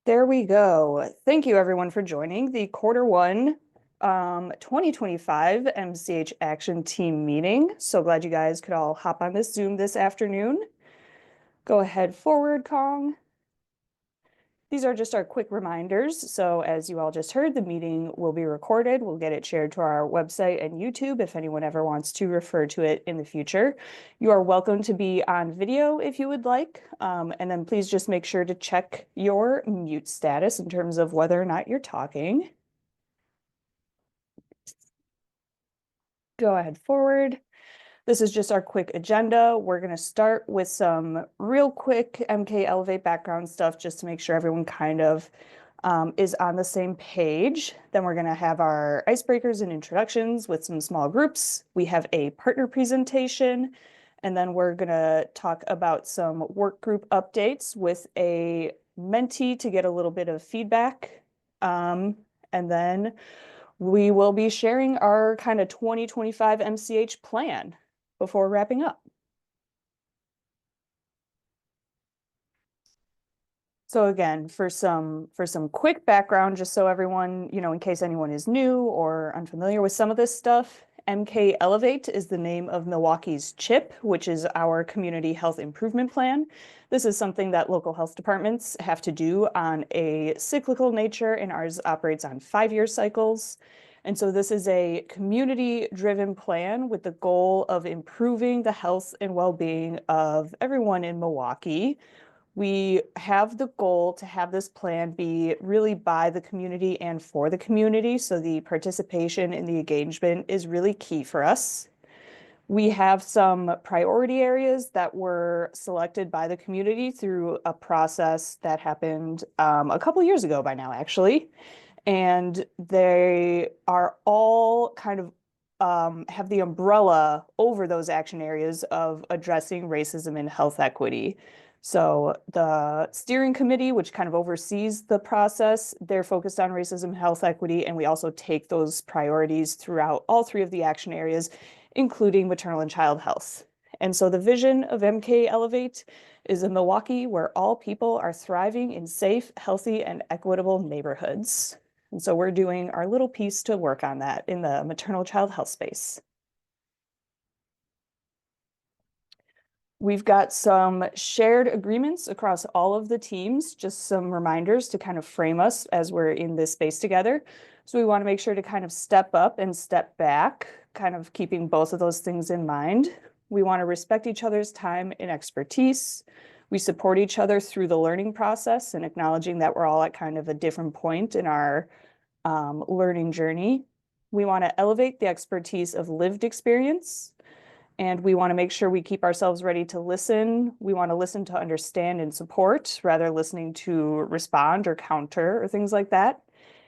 There we go. Thank you everyone for joining the Q1 2025 MCH Action Team meeting. So glad you guys could all hop on this Zoom this afternoon. Go ahead forward, Kong. These are just our quick reminders. So as you all just heard, the meeting will be recorded. We'll get it shared to our website and YouTube if anyone ever wants to refer to it in the future. You are welcome to be on video if you would like. And then please just make sure to check your mute status in terms of whether or not you're talking. Go ahead forward. This is just our quick agenda. We're going to start with some real quick MK Elevate background stuff just to make sure everyone kind of is on the same page. Then we're going to have our icebreakers and introductions with some small groups. We have a partner presentation, and then we're going to talk about some work group updates with a mentee to get a little bit of feedback. And then we will be sharing our kind of 2025 MCH plan before wrapping up. So again, for some quick background, just so everyone, in case anyone is new or unfamiliar with some of this stuff, MK Elevate is the name of Milwaukee's CHIP, which is our community health improvement plan. This is something that local health departments have to do on a cyclical nature, and ours operates on 5-year cycles. And so this is a community-driven plan with the goal of improving the health and well-being of everyone in Milwaukee. We have the goal to have this plan be really by the community and for the community, so the participation and the engagement is really key for us. We have some priority areas that were selected by the community through a process that happened a couple years ago by now, actually. And they are all kind of have the umbrella over those action areas of addressing racism and health equity. So the steering committee, which kind of oversees the process, they're focused on racism, health equity, and we also take those priorities throughout all 3 of the action areas, including maternal and child health. And so the vision of MK Elevate is a Milwaukee where all people are thriving in safe, healthy, and equitable neighborhoods. And so we're doing our little piece to work on that in the maternal child health space. We've got some shared agreements across all of the teams, just some reminders to kind of frame us as we're in this space together. So we want to make sure to kind of step up and step back, kind of keeping both of those things in mind. We want to respect each other's time and expertise. We support each other through the learning process and acknowledging that we're all at kind of a different point in our learning journey. We want to elevate the expertise of lived experience. And we want to make sure we keep ourselves ready to listen. We want to listen to understand and support, rather listening to respond or counter or things like that.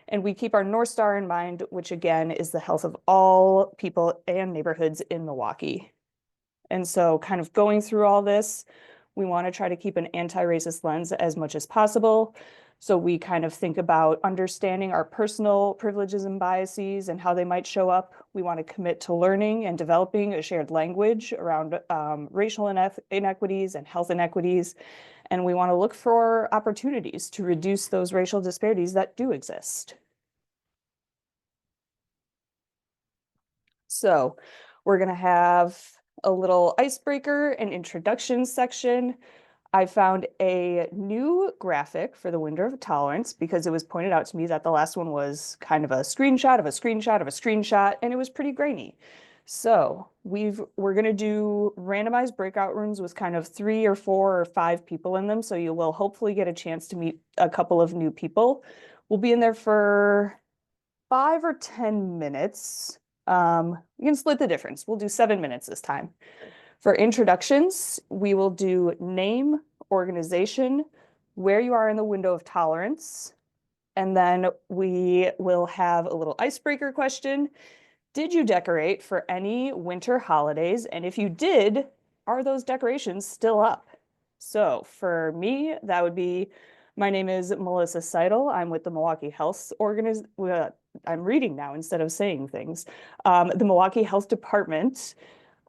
And we keep our North Star in mind, which again is the health of all people and neighborhoods in Milwaukee. And so kind of going through all this, we want to try to keep an anti-racist lens as much as possible. So we kind of think about understanding our personal privileges and biases and how they might show up. We want to commit to learning and developing a shared language around racial inequities and health inequities. And we want to look for opportunities to reduce those racial disparities that do exist. So we're going to have a little icebreaker and introduction section. I found a new graphic for the window of tolerance because it was pointed out to me that the last one was kind of a screenshot of a screenshot of a screenshot, and it was pretty grainy. So we're going to do randomized breakout rooms with kind of 3 or 4 or 5 people in them. So you will hopefully get a chance to meet a couple of new people. We'll be in there for 5 or 10 minutes. We can split the difference. We'll do 7 minutes this time. For introductions, we will do name, organization, where you are in the window of tolerance, and then we will have a little icebreaker question. Did you decorate for any winter holidays? And if you did, are those decorations still up? So for me, that would be, my name is Melissa Seidel. I'm with the Milwaukee Health Organization. I'm reading now instead of saying things. The Milwaukee Health Department.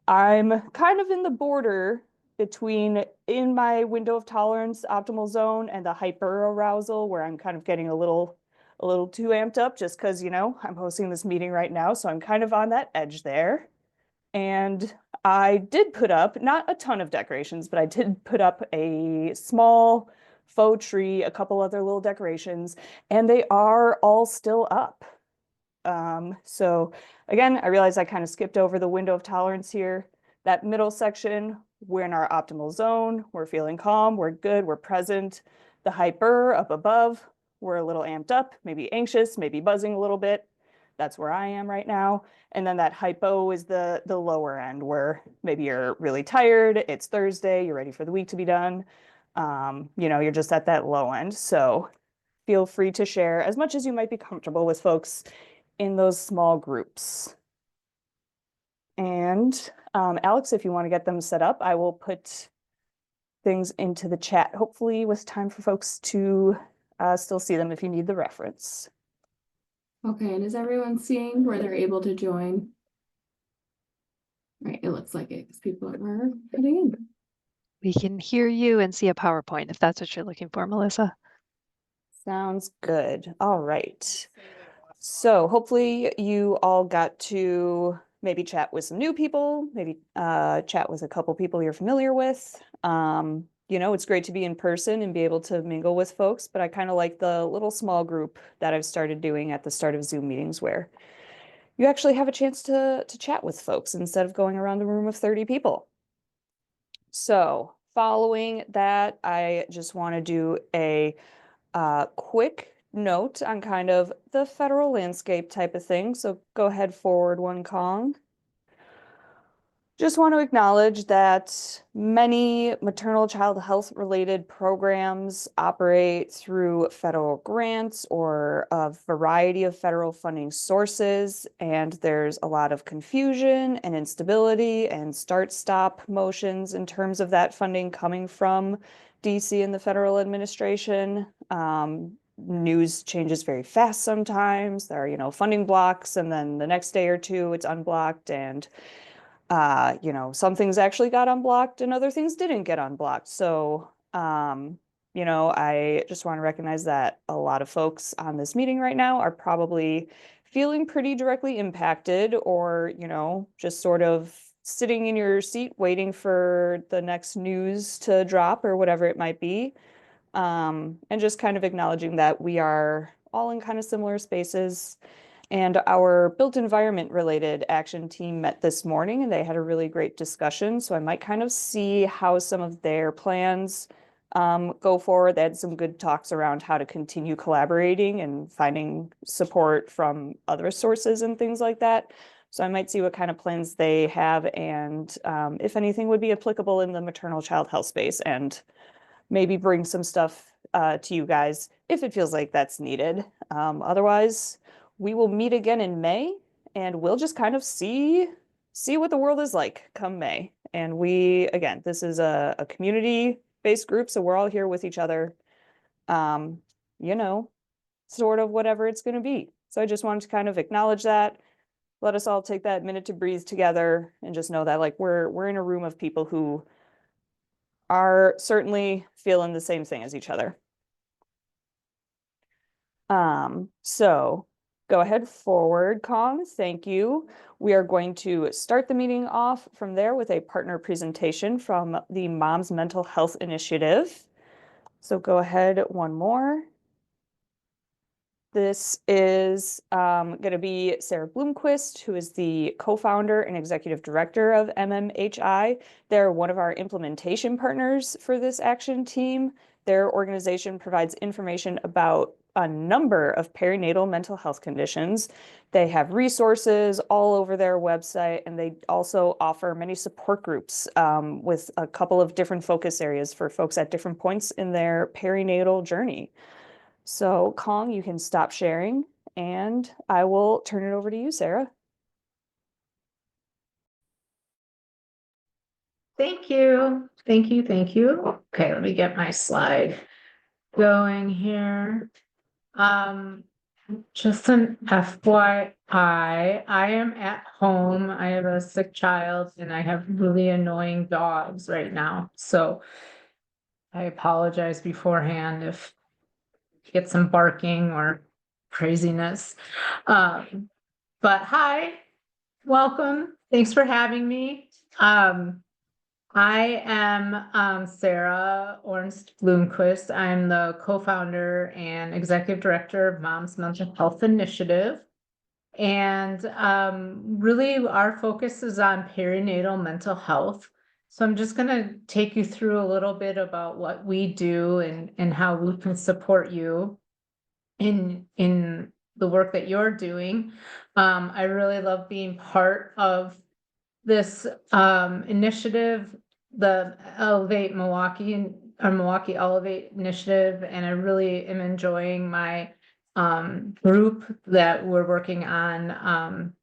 I'm kind of in the border between in my window of tolerance optimal zone and the hyper arousal where I'm kind of getting a little too amped up just because, I'm hosting this meeting right now. So I'm kind of on that edge there. And I did put up, not a ton of decorations, but I did put up a small faux tree, a couple other little decorations, and they are all still up. So again, I realized I kind of skipped over the window of tolerance here. That middle section, we're in our optimal zone. We're feeling calm. We're good. We're present. The hyper up above, we're a little amped up, maybe anxious, maybe buzzing a little bit. That's where I am right now. And then that hypo is the lower end where maybe you're really tired. It's Thursday. You're ready for the week to be done. You're just at that low end. So feel free to share as much as you might be comfortable with folks in those small groups. And Alex, if you want to get them set up, I will put things into the chat, hopefully with time for folks to still see them if you need the reference. Okay, and is everyone seeing where they're able to join? Right, it looks like it because people are heading in. We can hear you and see a PowerPoint if that's what you're looking for, Melissa. Sounds good. All right. So hopefully you all got to maybe chat with some new people, maybe chat with a couple people you're familiar with. It's great to be in person and be able to mingle with folks, but I kind of like the little small group that I've started doing at the start of Zoom meetings where you actually have a chance to chat with folks instead of going around a room of 30 people. So following that, I just want to do a quick note on kind of the federal landscape type of thing. So go ahead, forward one, Kong. Just want to acknowledge that many maternal child health related programs operate through federal grants or a variety of federal funding sources, and there's a lot of confusion and instability and start-stop motions in terms of that funding coming from DC and the federal administration. News changes very fast sometimes. There are, funding blocks, and then the next day or two it's unblocked, and some things actually got unblocked and other things didn't get unblocked. So, I just want to recognize that a lot of folks on this meeting right now are probably feeling pretty directly impacted or, just sort of sitting in your seat waiting for the next news to drop or whatever it might be. And just kind of acknowledging that we are all in kind of similar spaces. And our built environment related action team met this morning and they had a really great discussion. So I might kind of see how some of their plans go forward. They had some good talks around how to continue collaborating and finding support from other sources and things like that. So I might see what kind of plans they have and if anything would be applicable in the maternal child health space, and maybe bring some stuff to you guys if it feels like that's needed. Otherwise, we will meet again in May and we'll just kind of see what the world is like come May. And again, this is a community-based group, so we're all here with each other, sort of whatever it's going to be. So I just wanted to kind of acknowledge that, let us all take that minute to breathe together and just know that like we're in a room of people who are certainly feeling the same thing as each other. So go ahead forward, Kong. Thank you. We are going to start the meeting off from there with a partner presentation from the Mom's Mental Health Initiative. So go ahead one more. This is going to be Sarah Bloomquist, who is the co-founder and executive director of MMHI. They're one of our implementation partners for this action team. Their organization provides information about a number of perinatal mental health conditions. They have resources all over their website, and they also offer many support groups with a couple of different focus areas for folks at different points in their perinatal journey. So Kong, you can stop sharing and I will turn it over to you, Sarah. Thank you. Thank you. Thank you. Okay, let me get my slide going here. Just an FYI, I am at home. I have a sick child and I have really annoying dogs right now. So I apologize beforehand if you get some barking or craziness. But hi, welcome. Thanks for having me. I am Sarah Ornst Bloomquist. I'm the co-founder and executive director of Mom's Mental Health Initiative. And really our focus is on perinatal mental health. So I'm just going to take you through a little bit about what we do and how we can support you in the work that you're doing. I really love being part of this initiative, the Elevate Milwaukee or Milwaukee Elevate initiative, and I really am enjoying my group that we're working on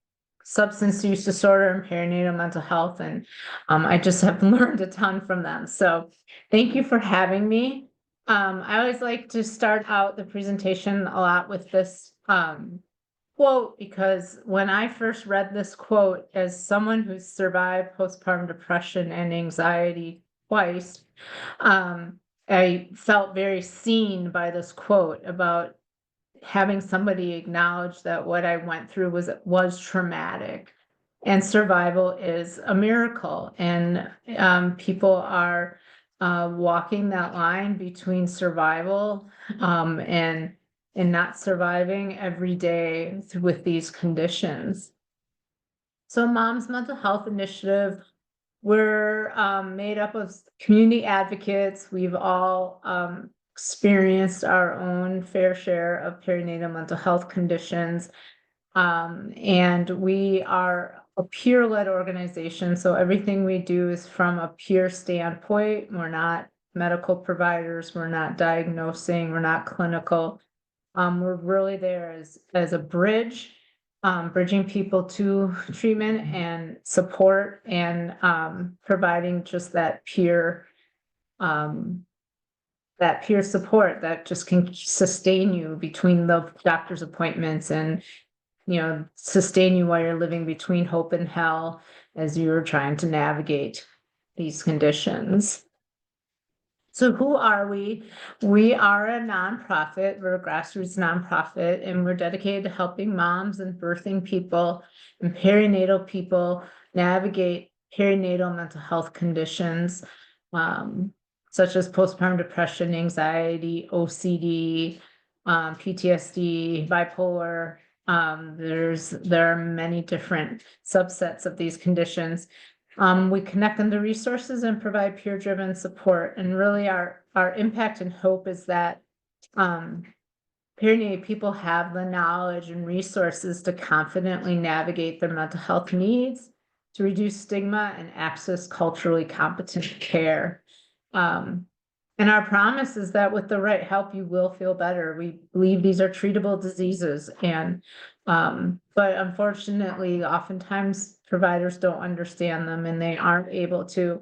substance use disorder and perinatal mental health, and I just have learned a ton from them. So thank you for having me. I always like to start out the presentation a lot with this quote, because when I first read this quote, as someone who's survived postpartum depression and anxiety twice, I felt very seen by this quote about having somebody acknowledge that what I went through was traumatic, and survival is a miracle. And people are walking that line between survival and not surviving every day with these conditions. So Mom's Mental Health Initiative, we're made up of community advocates. We've all experienced our own fair share of perinatal mental health conditions. And we are a peer-led organization. So everything we do is from a peer standpoint. We're not medical providers. We're not diagnosing. We're not clinical. We're really there as a bridge, bridging people to treatment and support, and providing just that peer support that just can sustain you between the doctor's appointments, and sustain you while you're living between hope and hell as you're trying to navigate these conditions. So who are we? We are a nonprofit. We're a grassroots nonprofit, and we're dedicated to helping moms and birthing people and perinatal people navigate perinatal mental health conditions, such as postpartum depression, anxiety, OCD, PTSD, bipolar. There are many different subsets of these conditions. We connect them to resources and provide peer-driven support. And really our impact and hope is that perinatal people have the knowledge and resources to confidently navigate their mental health needs, to reduce stigma and access culturally competent care. And our promise is that with the right help, you will feel better. We believe these are treatable diseases, and but unfortunately, oftentimes providers don't understand them, and they aren't able to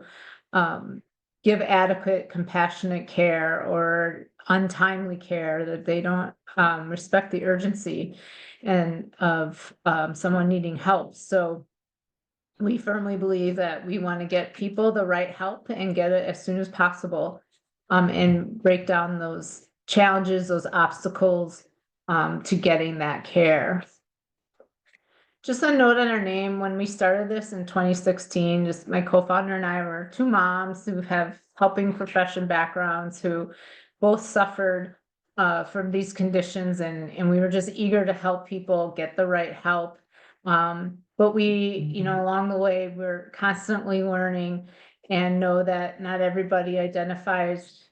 give adequate, compassionate care or untimely care, that they don't respect the urgency and of someone needing help. So we firmly believe that we want to get people the right help and get it as soon as possible. And break down those challenges, those obstacles to getting that care. Just a note on our name: when we started this in 2016, just my co-founder and I were two moms who have helping profession backgrounds, who both suffered from these conditions, and we were just eager to help people get the right help. But we, along the way, we're constantly learning, and know that not everybody identifies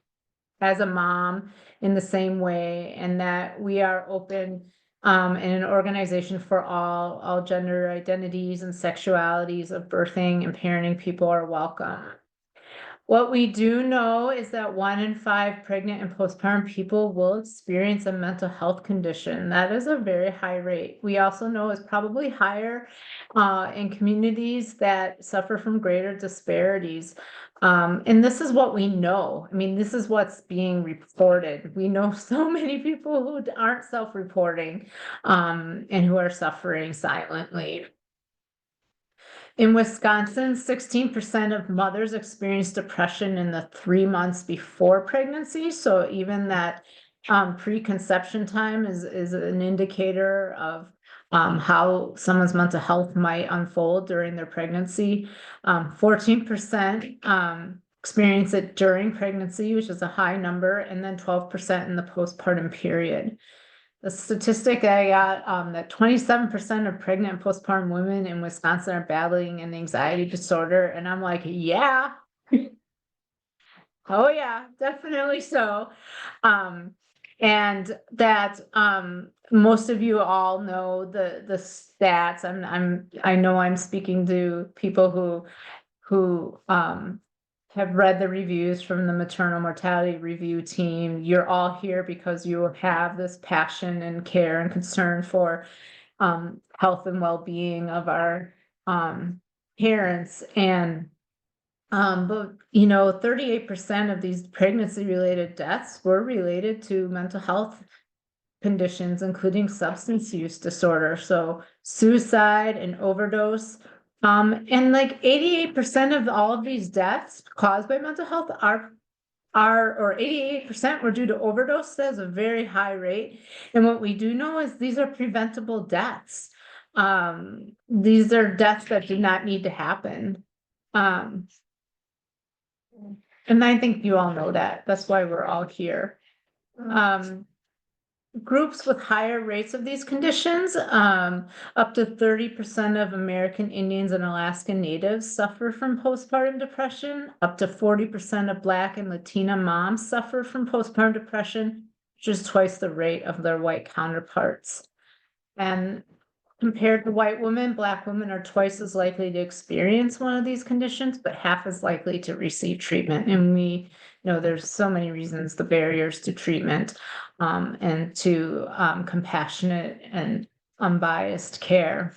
as a mom in the same way, and that we are open and an organization for all gender identities and sexualities of birthing and parenting people are welcome. What we do know is that 1 in 5 pregnant and postpartum people will experience a mental health condition. That is a very high rate. We also know it's probably higher in communities that suffer from greater disparities. And this is what we know. I mean, this is what's being reported. We know so many people who aren't self-reporting, and who are suffering silently. In Wisconsin, 16% of mothers experience depression in the 3 months before pregnancy. So even that preconception time is an indicator of how someone's mental health might unfold during their pregnancy. 14% experience it during pregnancy, which is a high number, and then 12% in the postpartum period. The statistic I got, that 27% of pregnant and postpartum women in Wisconsin are battling an anxiety disorder, and I'm like, yeah. Oh yeah, definitely so. And that most of you all know the stats. I know I'm speaking to people who have read the reviews from the maternal mortality review team. You're all here because you have this passion and care and concern for health and well-being of our parents. And but 38% of these pregnancy-related deaths were related to mental health conditions, including substance use disorder, so suicide and overdose. And like 88% of all of these deaths caused by mental health or 88% were due to overdose. That's a very high rate. And what we do know is these are preventable deaths. These are deaths that did not need to happen. And I think you all know that. That's why we're all here. Groups with higher rates of these conditions, up to 30% of American Indians and Alaskan Natives suffer from postpartum depression. Up to 40% of Black and Latina moms suffer from postpartum depression, which is twice the rate of their white counterparts. And compared to white women, Black women are twice as likely to experience one of these conditions, but half as likely to receive treatment. And we know there's so many reasons, the barriers to treatment, and to compassionate and unbiased care.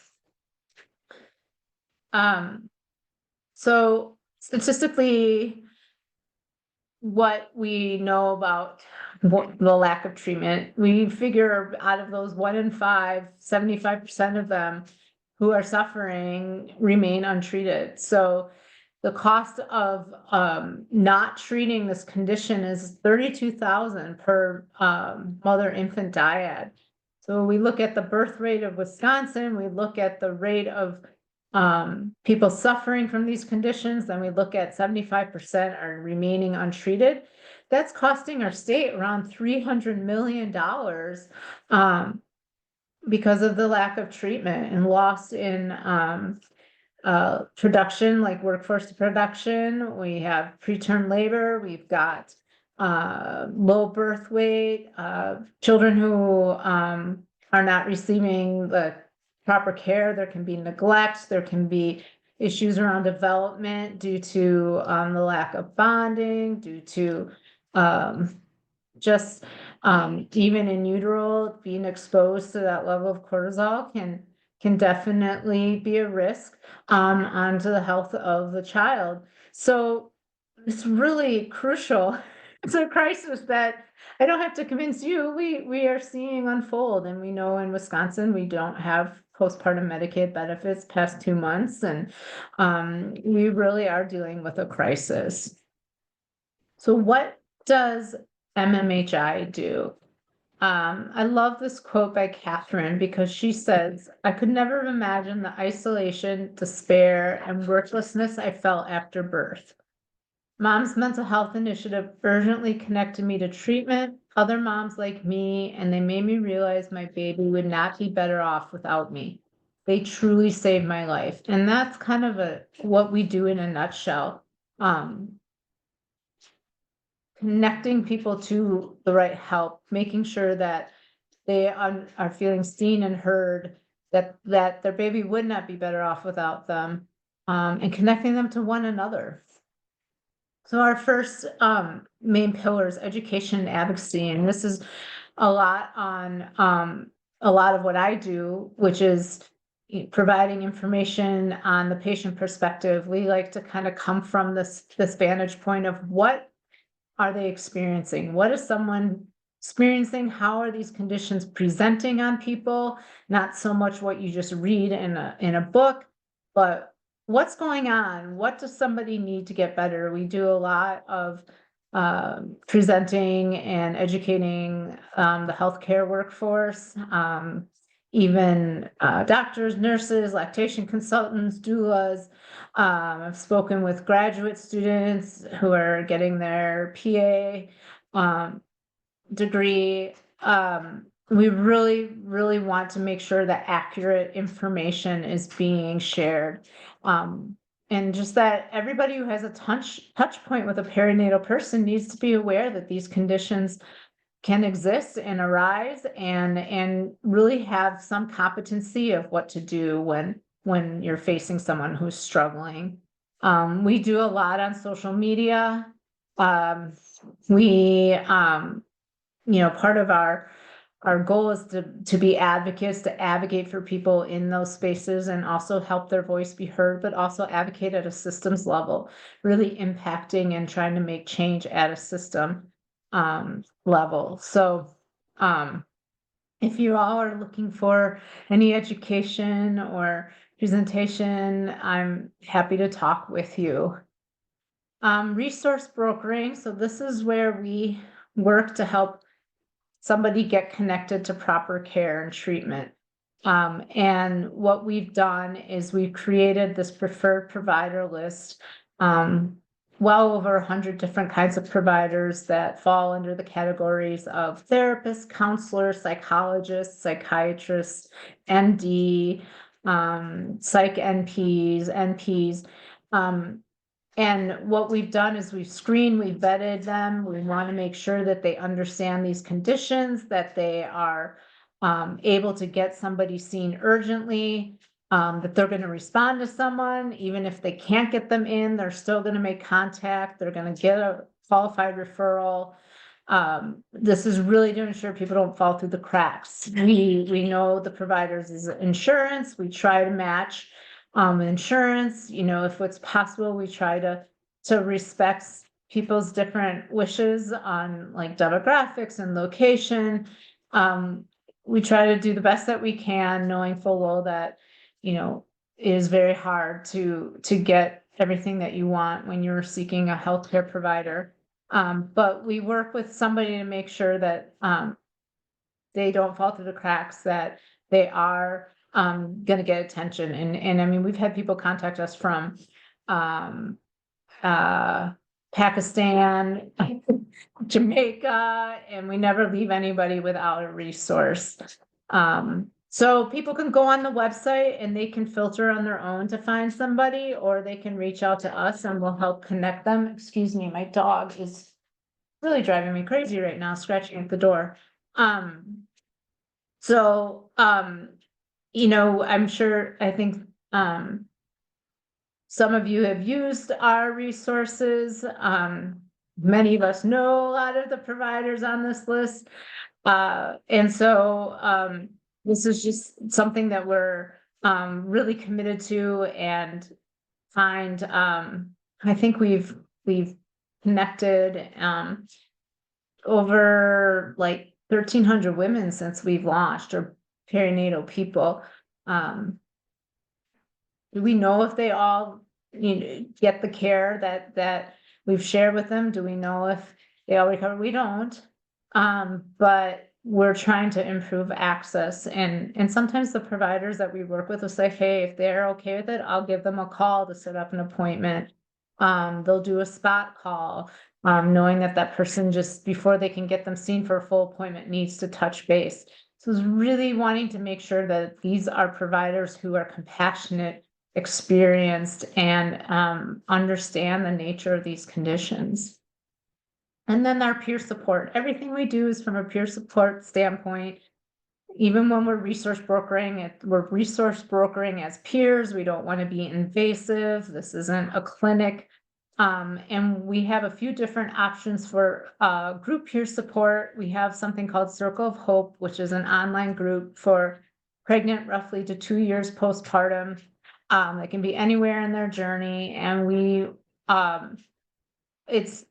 So statistically, what we know about the lack of treatment, we figure out of those 1 in 5, 75% of them who are suffering remain untreated. So the cost of not treating this condition is $32,000 per mother-infant dyad. So we look at the birth rate of Wisconsin, we look at the rate of people suffering from these conditions, then we look at 75% are remaining untreated. That's costing our state around $300 million because of the lack of treatment and loss in production, like workforce production. We have preterm labor, we've got low birth weight, children who are not receiving the proper care. There can be neglect, there can be issues around development due to the lack of bonding, due to just even in utero, being exposed to that level of cortisol can definitely be a risk onto the health of the child. So it's really crucial. It's a crisis that I don't have to convince you, we are seeing unfold. And we know in Wisconsin, we don't have postpartum Medicaid benefits past 2 months. And we really are dealing with a crisis. So what does MMHI do? I love this quote by Catherine because she says, "I could never have imagined the isolation, despair, and worthlessness I felt after birth. Mom's Mental Health Initiative urgently connected me to treatment, other moms like me, and they made me realize my baby would not be better off without me. They truly saved my life." And that's kind of what we do in a nutshell. Connecting people to the right help, making sure that they are feeling seen and heard, that their baby would not be better off without them, and connecting them to one another. So our first main pillar is education and advocacy, and this is a lot on a lot of what I do, which is providing information on the patient perspective. We like to kind of come from this vantage point of what are they experiencing? What is someone experiencing? How are these conditions presenting on people? Not so much what you just read in a book, but what's going on? What does somebody need to get better? We do a lot of presenting and educating the healthcare workforce, even doctors, nurses, lactation consultants, doulas. I've spoken with graduate students who are getting their PA degree. We really want to make sure that accurate information is being shared. And just that everybody who has a touch point with a perinatal person needs to be aware that these conditions can exist and arise, and really have some competency of what to do when you're facing someone who's struggling. We do a lot on social media. Part of our goal is to be advocates, to advocate for people in those spaces and also help their voice be heard, but also advocate at a systems level, really impacting and trying to make change at a system level. So if you all are looking for any education or presentation, I'm happy to talk with you. Resource brokering. So this is where we work to help somebody get connected to proper care and treatment. And what we've done is we've created this preferred provider list, well over 100 different kinds of providers that fall under the categories of therapists, counselors, psychologists, psychiatrists, ND, psych NPs. And what we've done is we've screened, we've vetted them. We want to make sure that they understand these conditions, that they are able to get somebody seen urgently, that they're going to respond to someone. Even if they can't get them in, they're still going to make contact. They're going to get a qualified referral. This is really to ensure people don't fall through the cracks. We know the providers is insurance. We try to match insurance, if it's possible, we try to respect people's different wishes on like demographics and location. We try to do the best that we can, knowing full well that, it is very hard to get everything that you want when you're seeking a healthcare provider. But we work with somebody to make sure that they don't fall through the cracks, that they are gonna get attention. And I mean, we've had people contact us from Pakistan, Jamaica, and we never leave anybody without a resource. So people can go on the website and they can filter on their own to find somebody, or they can reach out to us and we'll help connect them. Excuse me, my dog is really driving me crazy right now, scratching at the door. I'm sure, I think, some of you have used our resources. Many of us know a lot of the providers on this list. And so this is just something that we're really committed to, and find, I think we've connected over like 1,300 women since we've launched, or perinatal people. Do we know if they all get the care that we've shared with them? Do we know if they all recover? We don't. But we're trying to improve access, and sometimes the providers that we work with will say, hey, if they're okay with it, I'll give them a call to set up an appointment. They'll do a spot call, knowing that person, just before they can get them seen for a full appointment, needs to touch base. So it's really wanting to make sure that these are providers who are compassionate, experienced, and understand the nature of these conditions. And then our peer support. Everything we do is from a peer support standpoint. Even when we're resource brokering, as peers. We don't want to be invasive. This isn't a clinic. And we have a few different options for group peer support. We have something called Circle of Hope, which is an online group for pregnant roughly to 2 years postpartum. They can be anywhere in their journey, and it's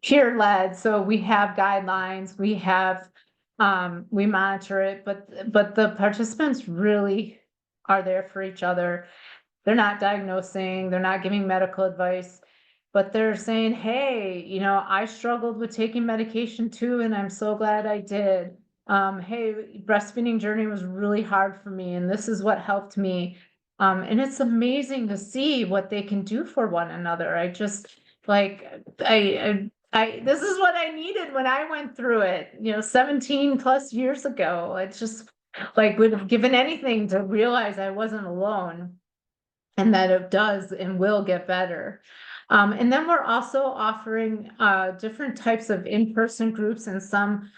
peer led, so we have guidelines, we monitor it, but the participants really are there for each other. They're not diagnosing, they're not giving medical advice, but they're saying, hey, I struggled with taking medication too, and I'm so glad I did. Hey, breastfeeding journey was really hard for me, and this is what helped me. And it's amazing to see what they can do for one another. I just this is what I needed when I went through it, 17 plus years ago. It's just would have given anything to realize I wasn't alone, and that it does and will get better. And then we're also offering different types of in-person groups and some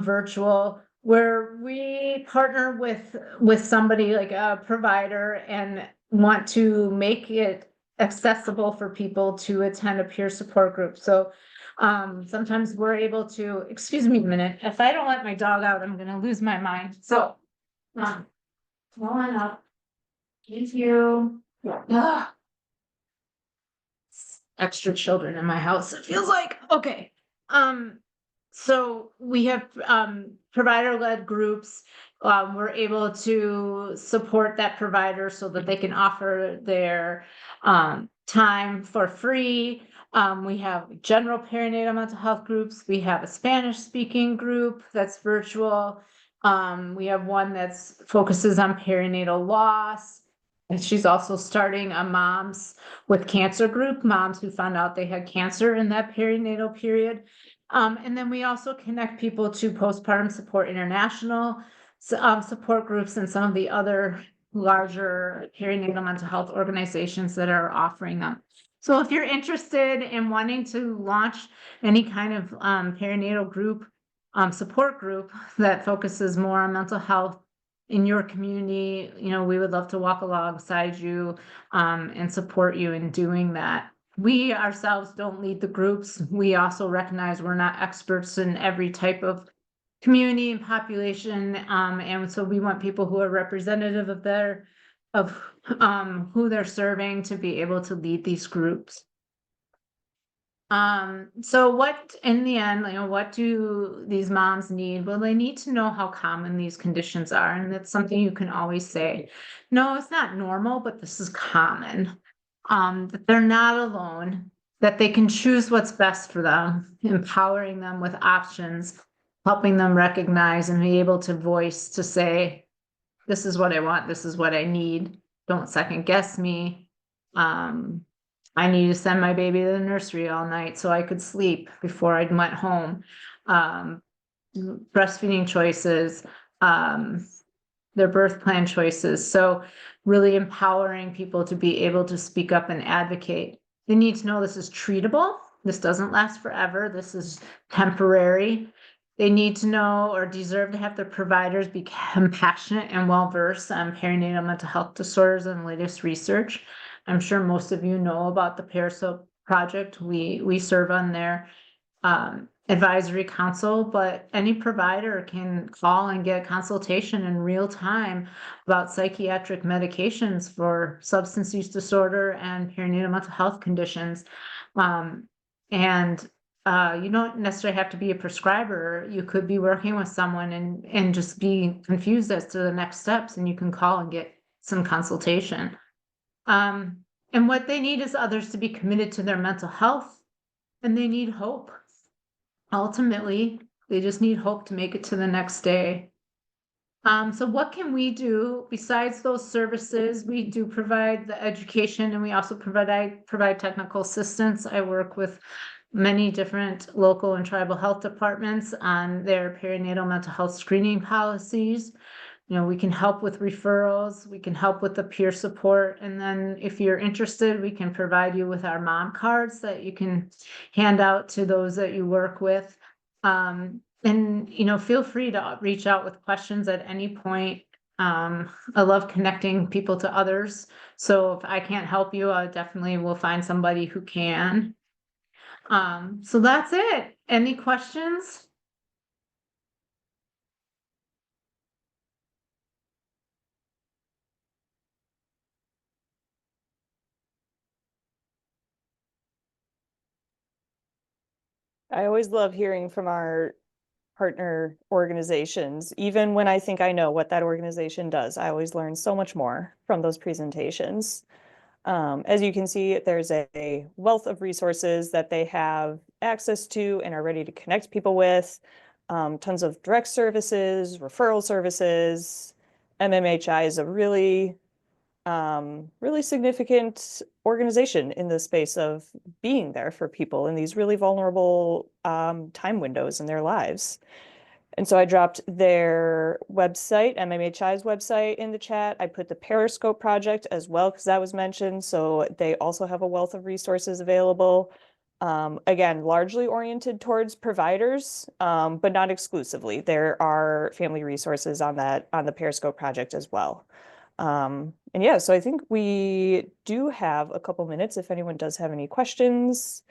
virtual, where we partner with somebody like a provider and want to make it accessible for people to attend a peer support group. So sometimes we're able to, excuse me a minute, if I don't let my dog out, I'm going to lose my mind. So come on up. Thank you. Ugh. Extra children in my house, it feels like. Okay. So we have provider-led groups. We're able to support that provider so that they can offer their time for free. We have general perinatal mental health groups. We have a Spanish speaking group that's virtual. We have one that focuses on perinatal loss. And she's also starting a moms with cancer group, moms who found out they had cancer in that perinatal period. And then we also connect people to Postpartum Support International support groups and some of the other larger perinatal mental health organizations that are offering them. So if you're interested in wanting to launch any kind of perinatal group, support group that focuses more on mental health in your community, we would love to walk alongside you and support you in doing that. We ourselves don't lead the groups. We also recognize we're not experts in every type of community and population. And so we want people who are representative of who they're serving to be able to lead these groups. So what, in the end, what do these moms need? Well, they need to know how common these conditions are. And that's something you can always say, no, it's not normal, but this is common. That they're not alone, that they can choose what's best for them, empowering them with options, helping them recognize and be able to voice to say, this is what I want, this is what I need. Don't second guess me. I need to send my baby to the nursery all night so I could sleep before I went home. Breastfeeding choices, their birth plan choices. So really empowering people to be able to speak up and advocate. They need to know this is treatable. This doesn't last forever. This is temporary. They need to know or deserve to have their providers be compassionate and well-versed on perinatal mental health disorders and latest research. I'm sure most of you know about the PeriSoap project. We serve on their advisory council, but any provider can call and get consultation in real time about psychiatric medications for substance use disorder and perinatal mental health conditions. You don't necessarily have to be a prescriber. You could be working with someone and just be confused as to the next steps, and you can call and get some consultation. And what they need is others to be committed to their mental health, and they need hope. Ultimately, they just need hope to make it to the next day. So what can we do besides those services? We do provide the education, and we also provide technical assistance. I work with many different local and tribal health departments on their perinatal mental health screening policies. We can help with referrals, we can help with the peer support, and then if you're interested, we can provide you with our mom cards that you can hand out to those that you work with. And feel free to reach out with questions at any point. I love connecting people to others, so if I can't help you, I definitely will find somebody who can. So that's it. Any questions? I always love hearing from our partner organizations. Even when I think I know what that organization does, I always learn so much more from those presentations. As you can see, there's a wealth of resources that they have access to and are ready to connect people with. Tons of direct services, referral services. MMHI is a really really significant organization in the space of being there for people in these really vulnerable time windows in their lives. And so I dropped their website, MMHI's website, in the chat. I put the Periscope project as well because that was mentioned. So they also have a wealth of resources available. Again, largely oriented towards providers, but not exclusively. There are family resources on the Periscope project as well. And yeah, so I think we do have a couple minutes. If anyone does have any questions,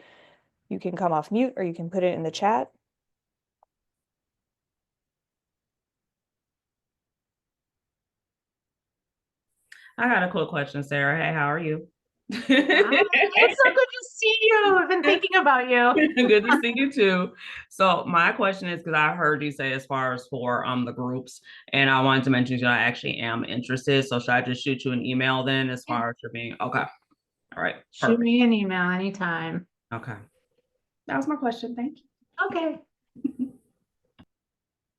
you can come off mute or you can put it in the chat. I got a quick question, Sarah. Hey, how are you? Hi, it's so good to see you. I've been thinking about you. Good to see you too. So my question is, because I heard you say as far as for the groups, and I wanted to mention that I actually am interested. So should I just shoot you an email then as far as for being okay? All right. Shoot Perfect. me an email anytime. Okay. That was my question. Thank you. Okay.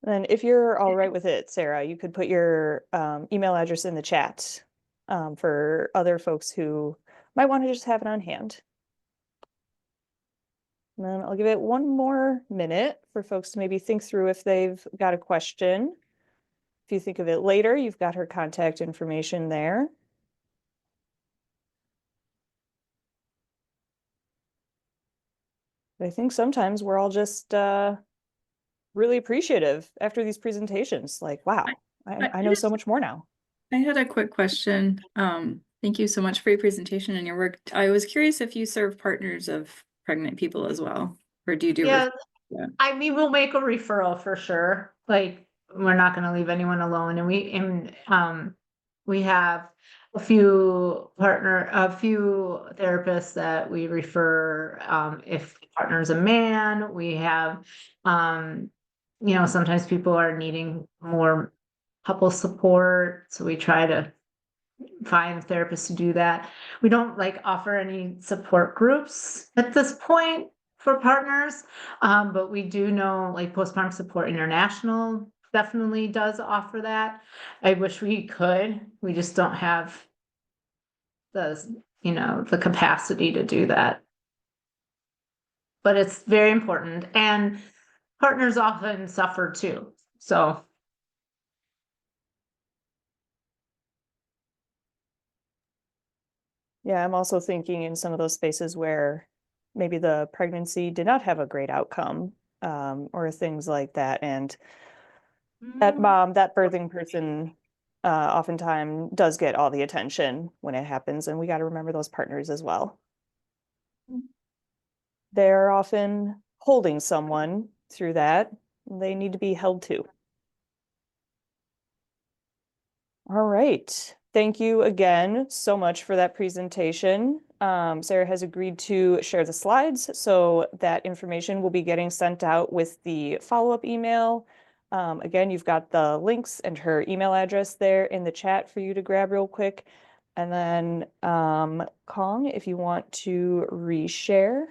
And if you're all right with it, Sarah, you could put your email address in the chat for other folks who might want to just have it on hand. And then I'll give it one more minute for folks to maybe think through if they've got a question. If you think of it later, you've got her contact information there. But I think sometimes we're all just really appreciative after these presentations. Like, wow, I know so much more now. I had a quick question. Thank you so much for your presentation and your work. I was curious if you serve partners of pregnant people as well, or do you do? Yeah, Yeah. I mean, we'll make a referral for sure. Like, we're not going to leave anyone alone. And we have a few therapists that we refer. If the partner's a man, we have, sometimes people are needing more couple support. So we try to find therapists to do that. We don't offer any support groups at this point for partners, but we do know Postpartum Support International definitely does offer that. I wish we could. We just don't have the capacity to do that. But it's very important, and partners often suffer too. So. Yeah, I'm also thinking in some of those spaces where maybe the pregnancy did not have a great outcome, or things like that. And that mom, that birthing person, oftentimes does get all the attention when it happens. And we got to remember those partners as well. They're often holding someone through that. They need to be held too. All right. Thank you again so much for that presentation. Sarah has agreed to share the slides, so that information will be getting sent out with the follow-up email. Again, you've got the links and her email address there in the chat for you to grab real quick. And then Kong, if you want to reshare.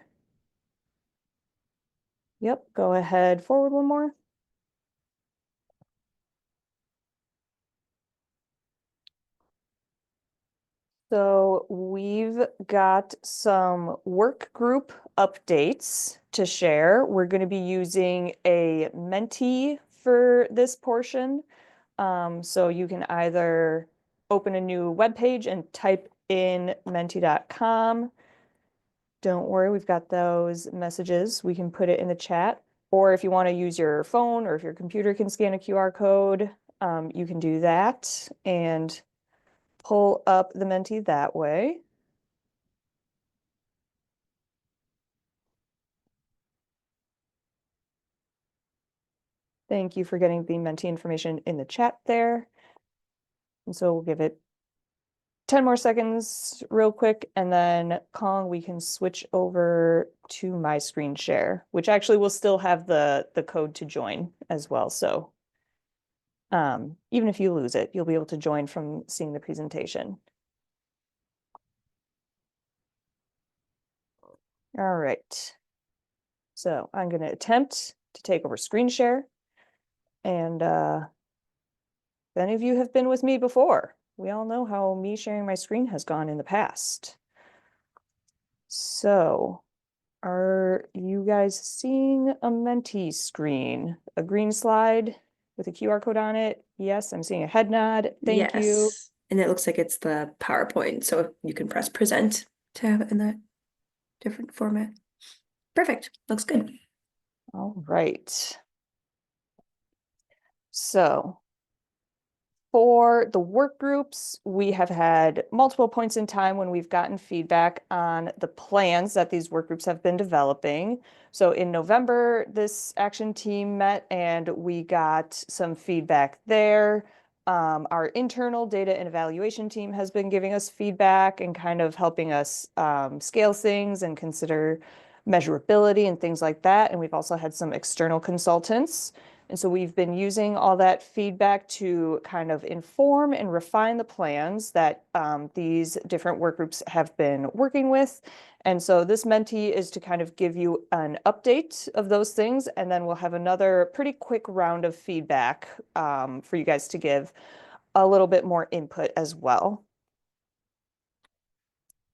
Yep, go ahead, forward one more. So we've got some work group updates to share. We're going to be using a Menti for this portion. So you can either open a new web page and type in menti.com. Don't worry, we've got those messages. We can put it in the chat. Or if you want to use your phone or if your computer can scan a QR code, you can do that and pull up the Menti that way. Thank you for getting the Menti information in the chat there. And so we'll give it 10 more seconds real quick, and then Kong, we can switch over to my screen share, which actually will still have the code to join as well. So even if you lose it, you'll be able to join from seeing the presentation. All right. So I'm going to attempt to take over screen share. And if any of you have been with me before, we all know how me sharing my screen has gone in the past. So are you guys seeing a Menti screen? A green slide with a QR code on it? Yes, I'm seeing a head nod. Thank you. Yes. And it looks like it's the PowerPoint, so you can press present to have it in that different format. Perfect. Looks good. All right. So for the work groups, we have had multiple points in time when we've gotten feedback on the plans that these work groups have been developing. So in November, this action team met and we got some feedback there. Our internal data and evaluation team has been giving us feedback and kind of helping us scale things and consider measurability and things like that. And we've also had some external consultants. And so we've been using all that feedback to kind of inform and refine the plans that these different work groups have been working with. And so this Menti is to kind of give you an update of those things. And then we'll have another pretty quick round of feedback for you guys to give a little bit more input as well.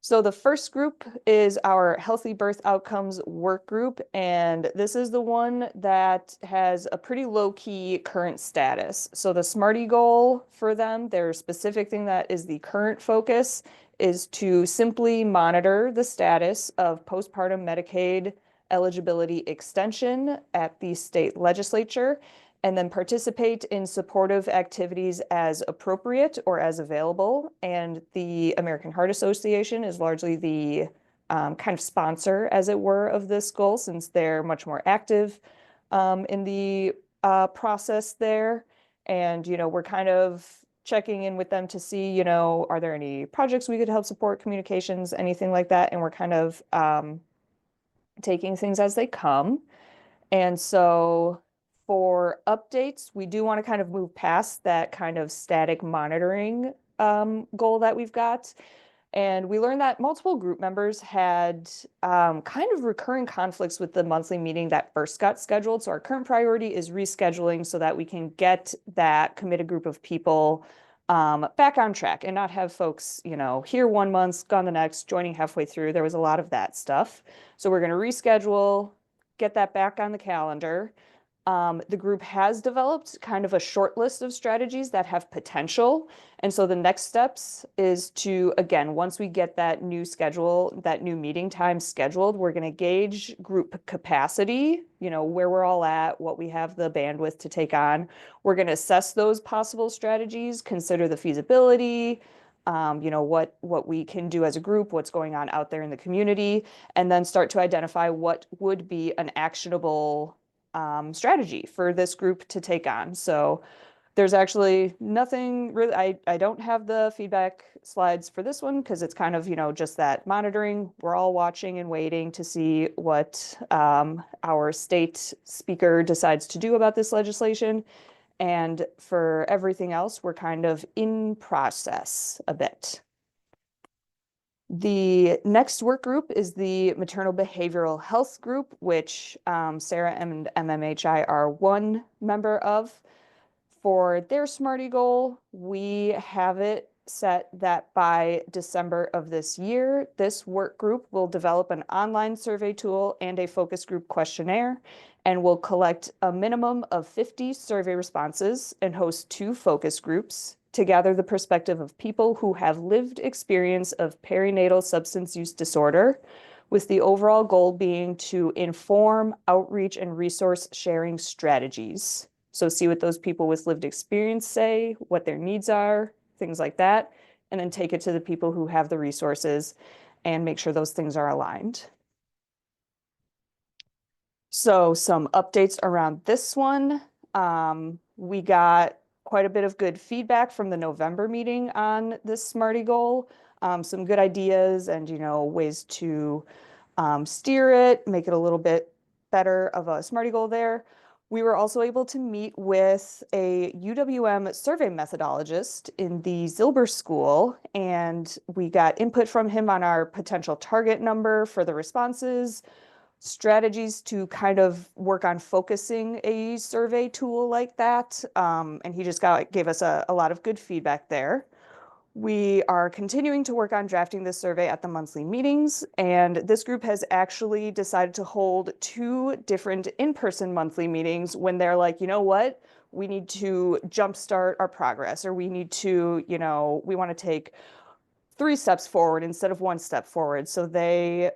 So the first group is our Healthy Birth Outcomes work group, and this is the one that has a pretty low-key current status. So the SMARTY goal for them, their specific thing that is the current focus, is to simply monitor the status of postpartum Medicaid eligibility extension at the state legislature, and then participate in supportive activities as appropriate or as available. And the American Heart Association is largely the kind of sponsor, as it were, of this goal, since they're much more active in the process there. And, we're kind of checking in with them to see, are there any projects we could help support, communications, anything like that. And we're kind of taking things as they come. And so for updates, we do want to kind of move past that kind of static monitoring goal that we've got. And we learned that multiple group members had kind of recurring conflicts with the monthly meeting that first got scheduled. So our current priority is rescheduling so that we can get that committed group of people back on track and not have folks, here 1 month, gone the next, joining halfway through. There was a lot of that stuff. So we're going to reschedule, get that back on the calendar. The group has developed kind of a short list of strategies that have potential. And so the next steps is to, again, once we get that new schedule, that new meeting time scheduled, we're going to gauge group capacity, where we're all at, what we have the bandwidth to take on. We're going to assess those possible strategies, consider the feasibility, what we can do as a group, what's going on out there in the community, and then start to identify what would be an actionable strategy for this group to take on. So there's actually nothing really, I don't have the feedback slides for this one because it's kind of, just that monitoring. We're all watching and waiting to see what our state speaker decides to do about this legislation. And for everything else, we're kind of in process a bit. The next work group is the Maternal Behavioral Health Group, which Sarah and MMHI are one member of. For their SMARTY goal, we have it set that by December of this year, this work group will develop an online survey tool and a focus group questionnaire, and will collect a minimum of 50 survey responses and host 2 focus groups to gather the perspective of people who have lived experience of perinatal substance use disorder, with the overall goal being to inform outreach and resource sharing strategies. So see what those people with lived experience say, what their needs are, things like that, and then take it to the people who have the resources and make sure those things are aligned. So some updates around this one. We got quite a bit of good feedback from the November meeting on this Smarty goal. Some good ideas and, you know, ways to steer it, make it a little bit better of a Smarty goal there. We were also able to meet with a UWM survey methodologist in the Zilber School, and we got input from him on our potential target number for the responses, strategies to kind of work on focusing a survey tool like that. And he just gave us a lot of good feedback there. We are continuing to work on drafting this survey at the monthly meetings, and this group has actually decided to hold 2 different in-person monthly meetings when they're like, you know what, we need to jumpstart our progress, or we need to, you know, we want to take 3 steps forward instead of 1 step forward. So they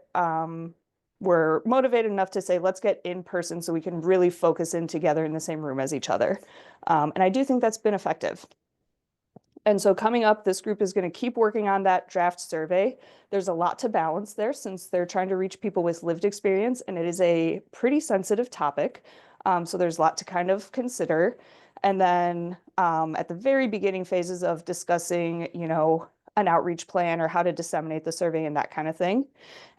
were motivated enough to say, let's get in person so we can really focus in together in the same room as each other. And I do think that's been effective. And so coming up, this group is going to keep working on that draft survey. There's a lot to balance there since they're trying to reach people with lived experience, and it is a pretty sensitive topic. So there's a lot to kind of consider. And then at the very beginning phases of discussing, you know, an outreach plan or how to disseminate the survey and that kind of thing.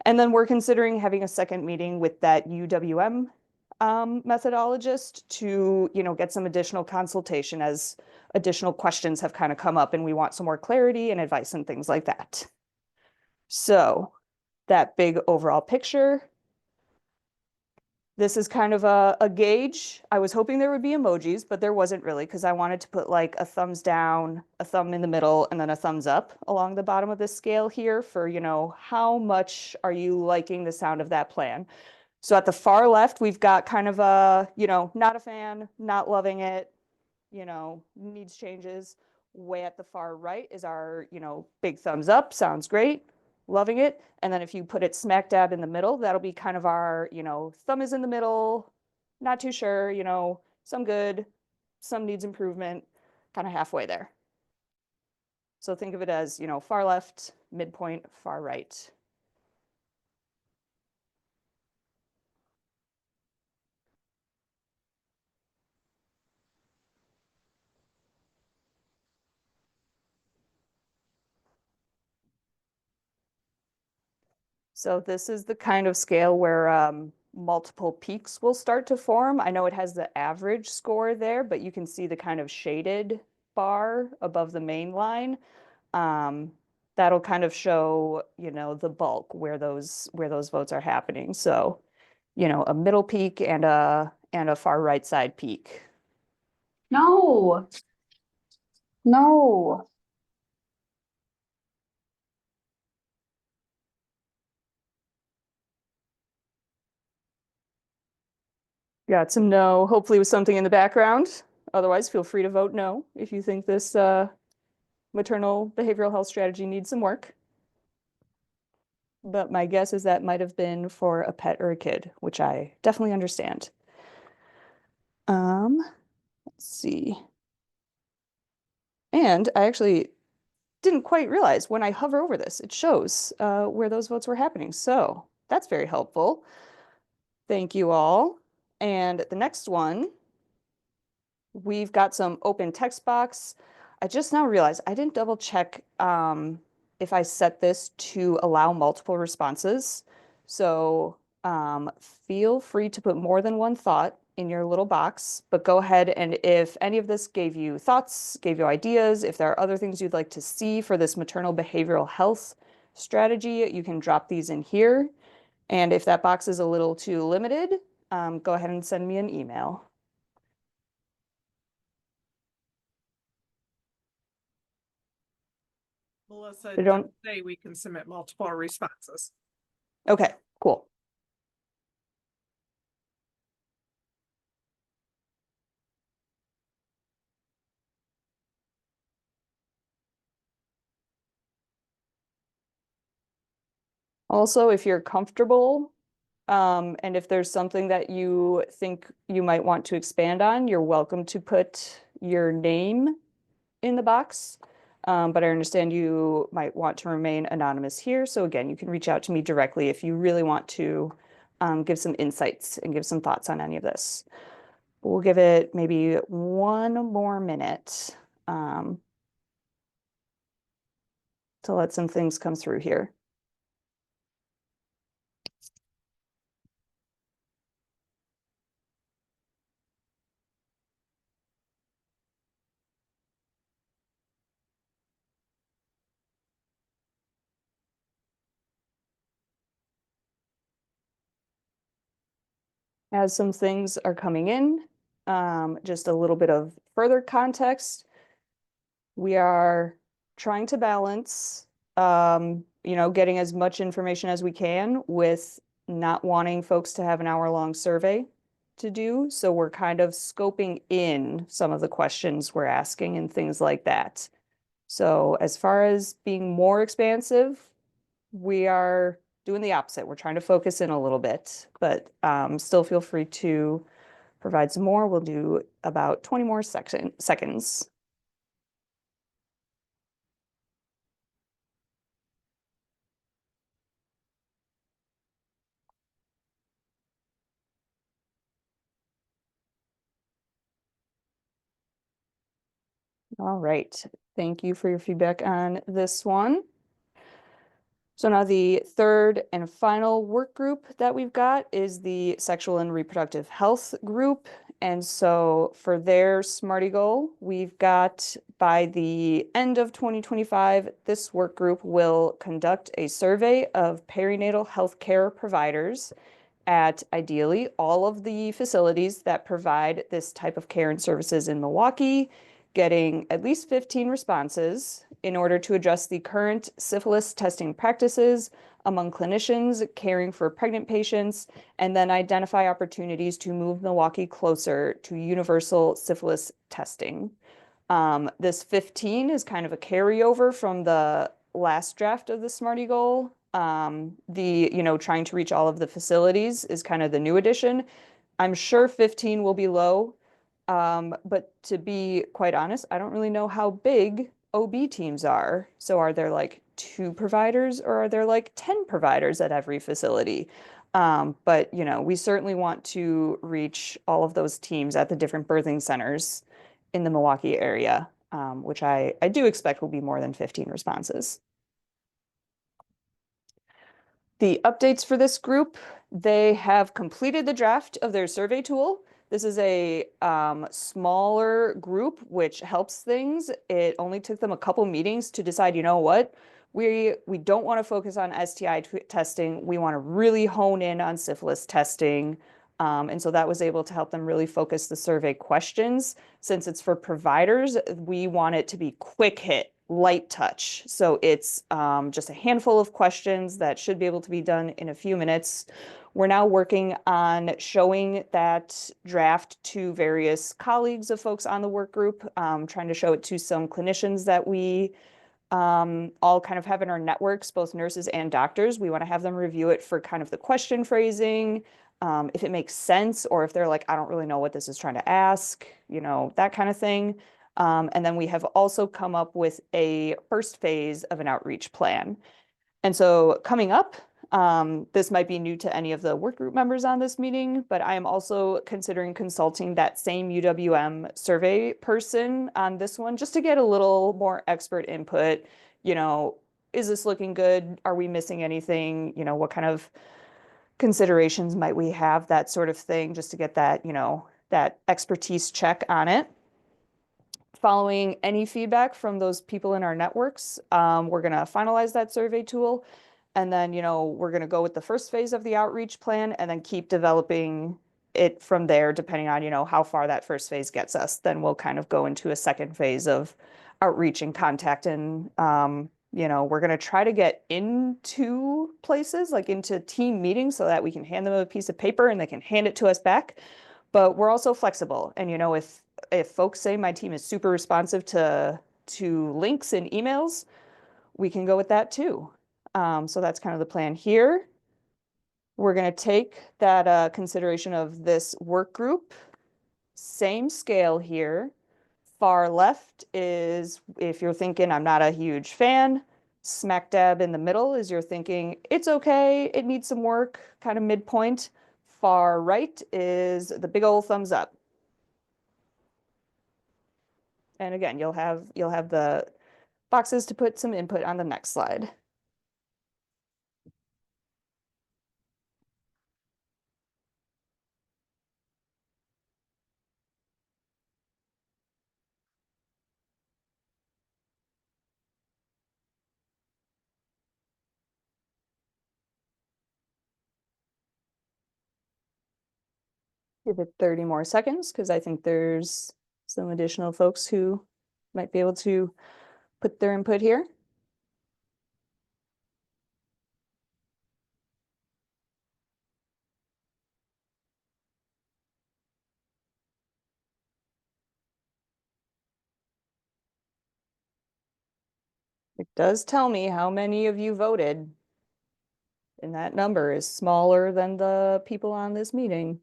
And then we're considering having a second meeting with that UWM methodologist to, you know, get some additional consultation as additional questions have kind of come up and we want some more clarity and advice and things like that. So that big overall picture. This is kind of a gauge. I was hoping there would be emojis, but there wasn't really because I wanted to put like a thumbs down, a thumb in the middle, and then a thumbs up along the bottom of this scale here for, you know, how much are you liking the sound of that plan? So at the far left, we've got kind of a, you know, not a fan, not loving it, you know, needs changes. Way at the far right is our, you know, big thumbs up, sounds great, loving it. And then if you put it smack dab in the middle, that'll be kind of our, you know, thumb is in the middle, not too sure, you know, some good, some needs improvement, kind of halfway there. So think of it as, you know, far left, midpoint, far right. So this is the kind of scale where multiple peaks will start to form. I know it has the average score there, but you can see the kind of shaded bar above the main line. That'll kind of show, you know, the bulk where those votes are happening. So, you know, a middle peak and a far right side peak. No. No. Got some no, hopefully with something in the background. Otherwise, feel free to vote no if you think this maternal behavioral health strategy needs some work. But my guess is that might have been for a pet or a kid, which I definitely understand. Let's see. And I actually didn't quite realize when I hover over this, it shows where those votes were happening. So that's very helpful. Thank you all. And the next one, we've got some open text box. I just now realized I didn't double check if I set this to allow multiple responses. So feel free to put more than one thought in your little box, but go ahead and if any of this gave you thoughts, gave you ideas, if there are other things you'd like to see for this maternal behavioral health strategy, you can drop these in here. And if that box is a little too limited, go ahead and send me an email. Melissa, They don't- say we can submit multiple responses. Okay, cool. Also, if you're comfortable, and if there's something that you think you might want to expand on, you're welcome to put your name in the box. But I understand you might want to remain anonymous here. So again, you can reach out to me directly if you really want to give some insights and give some thoughts on any of this. We'll give it maybe one more minute to let some things come through here. As some things are coming in, just a little bit of further context. We are trying to balance, getting as much information as we can with not wanting folks to have an hour-long survey to do. So we're kind of scoping in some of the questions we're asking and things like that. So as far as being more expansive, we are doing the opposite. We're trying to focus in a little bit, but still feel free to provide some more. We'll do about 20 more seconds. All right, thank you for your feedback on this one. So now the third and final work group that we've got is the sexual and reproductive health group. And so for their SMARTY goal, we've got by the end of 2025, this work group will conduct a survey of perinatal health care providers at ideally all of the facilities that provide this type of care and services in Milwaukee, getting at least 15 responses in order to address the current syphilis testing practices among clinicians caring for pregnant patients, and then identify opportunities to move Milwaukee closer to universal syphilis testing. This 15 is kind of a carryover from the last draft of the SMARTY goal. Trying to reach all of the facilities is kind of the new addition. I'm sure 15 will be low. But to be quite honest, I don't really know how big OB teams are. So are there like 2 providers or are there like 10 providers at every facility? But we certainly want to reach all of those teams at the different birthing centers in the Milwaukee area, which I do expect will be more than 15 responses. The updates for this group, they have completed the draft of their survey tool. This is a smaller group, which helps things. It only took them a couple meetings to decide, you know what, we don't want to focus on STI testing. We want to really hone in on syphilis testing. And so that was able to help them really focus the survey questions. Since it's for providers, we want it to be quick hit, light touch. So it's just a handful of questions that should be able to be done in a few minutes. We're now working on showing that draft to various colleagues of folks on the work group, trying to show it to some clinicians that we all kind of have in our networks, both nurses and doctors. We want to have them review it for kind of the question phrasing, if it makes sense, or if they're like, I don't really know what this is trying to ask, that kind of thing. And then we have also come up with a first phase of an outreach plan. And so coming up, this might be new to any of the work group members on this meeting, but I am also considering consulting that same UWM survey person on this one, just to get a little more expert input. Is this looking good? Are we missing anything? What kind of considerations might we have? That sort of thing, just to get that, that expertise check on it. Following any feedback from those people in our networks, we're going to finalize that survey tool. And then, we're going to go with the first phase of the outreach plan and then keep developing it from there, depending on, how far that first phase gets us. Then we'll kind of go into a second phase of outreach and contact. And, we're going to try to get into places, like into team meetings, so that we can hand them a piece of paper and they can hand it to us back. But we're also flexible. And, if folks say my team is super responsive to links and emails, we can go with that too. So that's kind of the plan here. We're going to take that consideration of this work group, same scale here. Far left is if you're thinking I'm not a huge fan. Smack dab in the middle is you're thinking it's okay, it needs some work, kind of midpoint. Far right is the big old thumbs up. And again, you'll have the boxes to put some input on the next slide. Give it 30 more seconds because I think there's some additional folks who might be able to put their input here. It does tell me how many of you voted. And that number is smaller than the people on this meeting.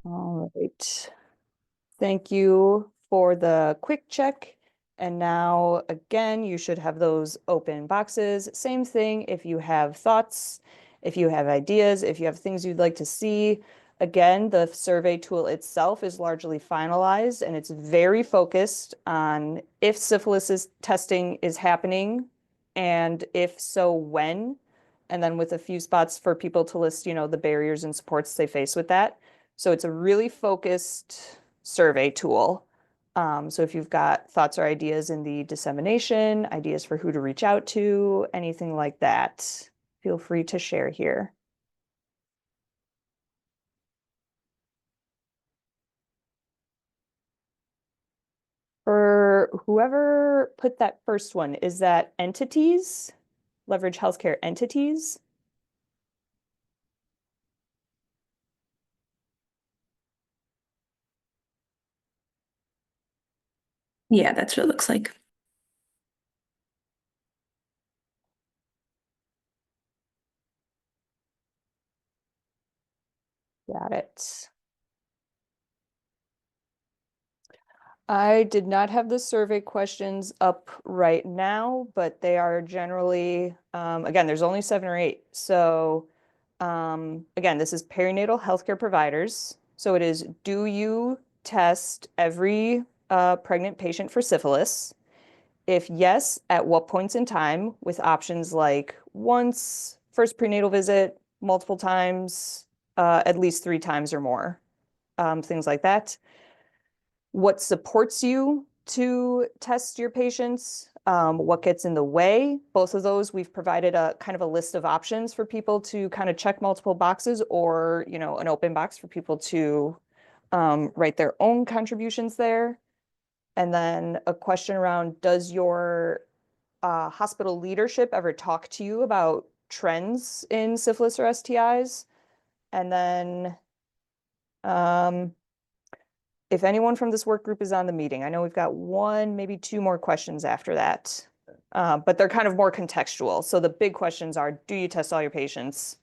All right. Thank you for the quick check. And now, again, you should have those open boxes. Same thing if you have thoughts, if you have ideas, if you have things you'd like to see. Again, the survey tool itself is largely finalized and it's very focused on if syphilis testing is happening and if so, when. And then with a few spots for people to list, the barriers and supports they face with that. So it's a really focused survey tool. So if you've got thoughts or ideas in the dissemination, ideas for who to reach out to, anything like that, feel free to share here. For whoever put that first one, is that entities? Leverage healthcare entities? Yeah, that's what it looks like. Got it. I did not have the survey questions up right now, but they are generally, again, there's only 7 or 8. So again, this is perinatal healthcare providers. So it is, do you test every pregnant patient for syphilis? If yes, at what points in time, with options like once, first prenatal visit, multiple times, at least 3 times or more, things like that. What supports you to test your patients? What gets in the way? Both of those, we've provided a kind of a list of options for people to kind of check multiple boxes or, an open box for people to write their own contributions there. And then a question around, does your hospital leadership ever talk to you about trends in syphilis or STIs? And then if anyone from this work group is on the meeting, I know we've got 1, maybe 2 more questions after that, but they're kind of more contextual. So the big questions are, do you test all your patients?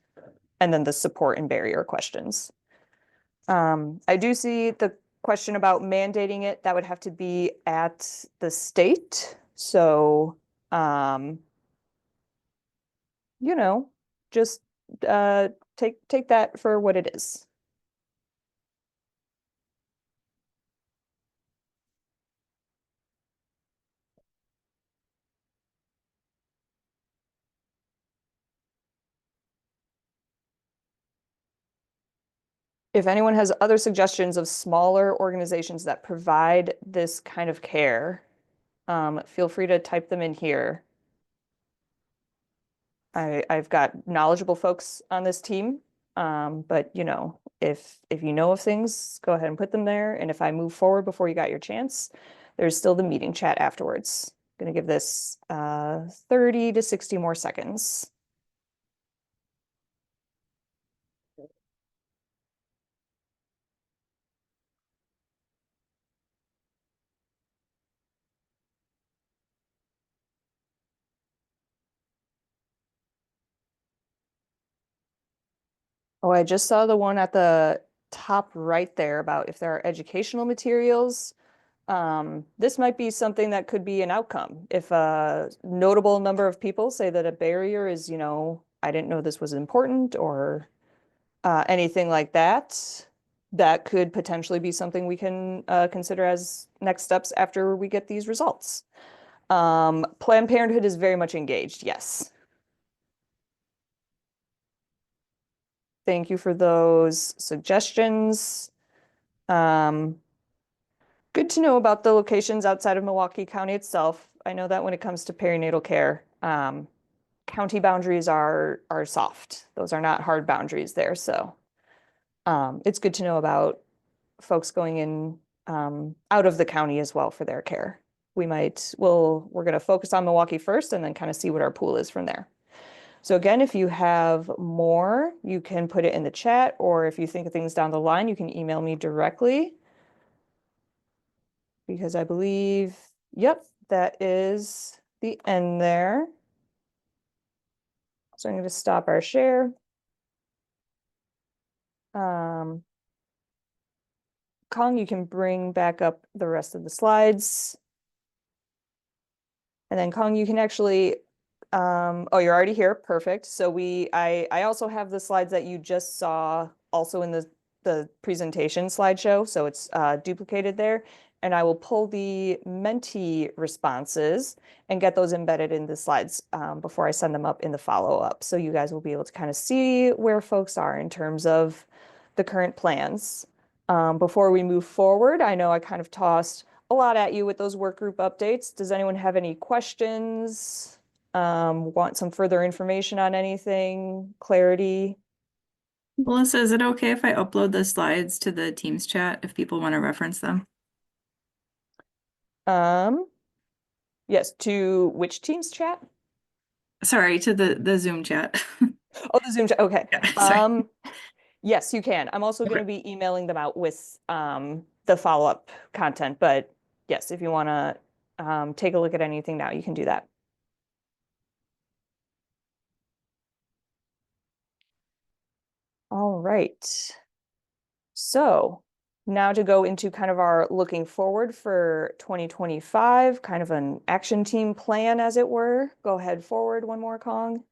And then the support and barrier questions. I do see the question about mandating it. That would have to be at the state. So, just take that for what it is. If anyone has other suggestions of smaller organizations that provide this kind of care, feel free to type them in here. I've got knowledgeable folks on this team, but if you know of things, go ahead and put them there. And if I move forward before you got your chance, there's still the meeting chat afterwards. Going to give this 30 to 60 more seconds. Oh, I just saw the one at the top right there about if there are educational materials. This might be something that could be an outcome. If a notable number of people say that a barrier is, I didn't know this was important or anything like that, that could potentially be something we can consider as next steps after we get these results. Planned Parenthood is very much engaged, yes. Thank you for those suggestions. Good to know about the locations outside of Milwaukee County itself. I know that when it comes to perinatal care, county boundaries are soft. Those are not hard boundaries there. So it's good to know about folks going in out of the county as well for their care. We're going to focus on Milwaukee first and then kind of see what our pool is from there. So again, if you have more, you can put it in the chat, or if you think of things down the line, you can email me directly. Because I believe, yep, that is the end there. So I'm going to stop our share. Kong, you can bring back up the rest of the slides. And then Kong, you can actually, oh, you're already here. Perfect. So I also have the slides that you just saw also in the presentation slideshow. So it's duplicated there. And I will pull the Menti responses and get those embedded in the slides before I send them up in the follow-up. So you guys will be able to kind of see where folks are in terms of the current plans. Before we move forward, I know I kind of tossed a lot at you with those work group updates. Does anyone have any questions? Want some further information on anything, clarity? Melissa, is it okay if I upload the slides to the Teams chat if people want to reference them? Yes, to which Teams chat? Sorry, to the Zoom chat. Oh, the Zoom chat. Okay. Yeah, sorry. Yes, you can. I'm also going to Okay. be emailing them out with the follow-up content, but yes, if you want to take a look at anything now, you can do that. All right. So now to go into kind of our looking forward for 2025, kind of an action team plan, as it were. Go ahead forward one more, Kong.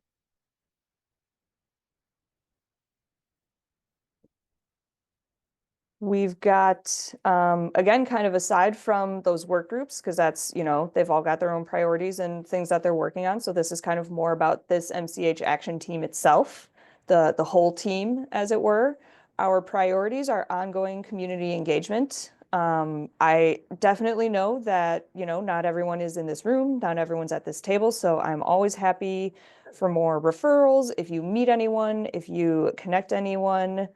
We've got, again, kind of aside from those work groups, because that's, they've all got their own priorities and things that they're working on. So this is kind of more about this MCH action team itself, the whole team, as it were. Our priorities are ongoing community engagement. I definitely know that, not everyone is in this room, not everyone's at this table. So I'm always happy for more referrals. If you meet anyone, if you connect anyone,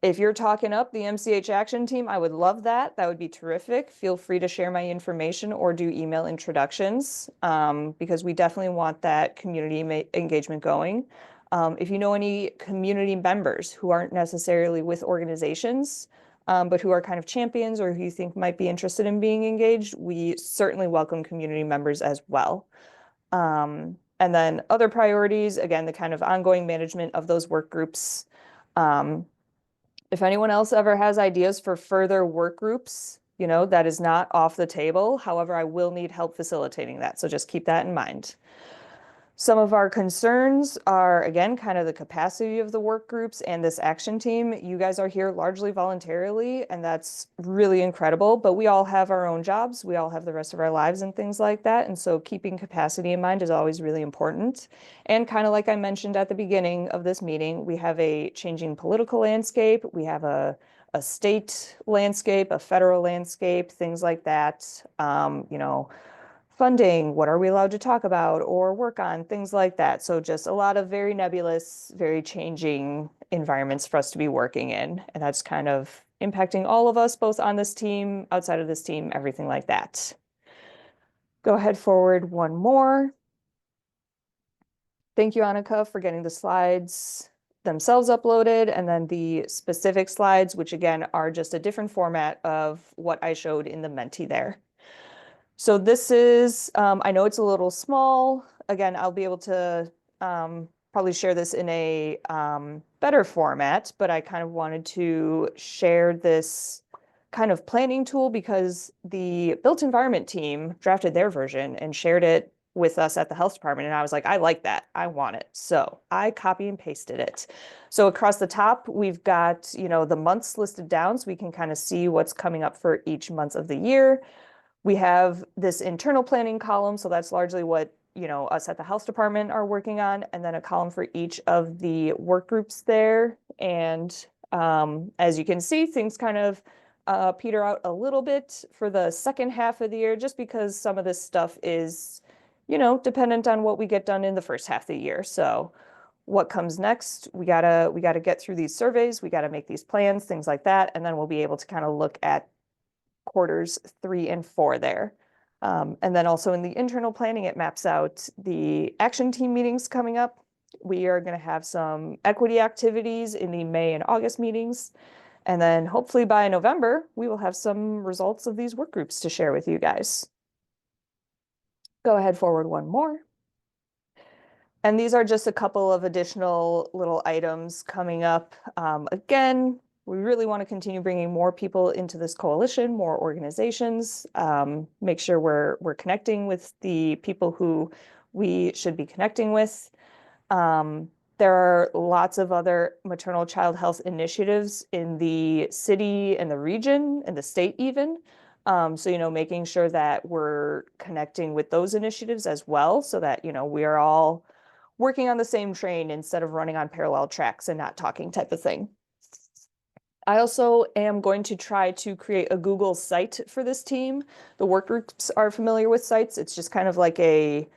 if you're talking up the MCH Action Team, I would love that. That would be terrific. Feel free to share my information or do email introductions because we definitely want that community engagement going. If you know any community members who aren't necessarily with organizations, but who are kind of champions or who you think might be interested in being engaged, we certainly welcome community members as well. And then other priorities, again, the kind of ongoing management of those work groups. If anyone else ever has ideas for further work groups, that is not off the table. However, I will need help facilitating that. So just keep that in mind. Some of our concerns are, again, kind of the capacity of the work groups and this action team. You guys are here largely voluntarily, and that's really incredible, but we all have our own jobs. We all have the rest of our lives and things like that. And so keeping capacity in mind is always really important. And kind of like I mentioned at the beginning of this meeting, we have a changing political landscape. We have a state landscape, a federal landscape, things like that. Funding, what are we allowed to talk about or work on, things like that. So just a lot of very nebulous, very changing environments for us to be working in. And that's kind of impacting all of us, both on this team, outside of this team, everything like that. Go ahead forward one more. Thank you, Annika, for getting the slides themselves uploaded, and then the specific slides, which again are just a different format of what I showed in the Menti there. So this is, I know it's a little small. Again, I'll be able to probably share this in a better format, but I kind of wanted to share this kind of planning tool because the built environment team drafted their version and shared it with us at the health department. And I was like, I like that. I want it. So I copy and pasted it. So across the top, we've got, you know, the months listed down so we can kind of see what's coming up for each month of the year. We have this internal planning column. So that's largely what, you know, us at the health department are working on, and then a column for each of the work groups there. And as you can see, things kind of peter out a little bit for the second half of the year, just because some of this stuff is, you know, dependent on what we get done in the first half of the year. So what comes next, we gotta get through these surveys, we gotta make these plans, things like that, and then we'll be able to kind of look at quarters 3 and 4 there. And then also in the internal planning, it maps out the action team meetings coming up. We are going to have some equity activities in the May and August meetings. And then hopefully by November, we will have some results of these work groups to share with you guys. Go ahead forward one more. And these are just a couple of additional little items coming up. Again, we really want to continue bringing more people into this coalition, more organizations, make sure we're connecting with the people who we should be connecting with. There are lots of other maternal child health initiatives in the city and the region and the state even. So, you know, making sure that we're connecting with those initiatives as well, so that, you know, we are all working on the same train instead of running on parallel tracks and not talking type of thing. I also am going to try to create a Google site for this team. The work groups are familiar with sites. It's just kind of like a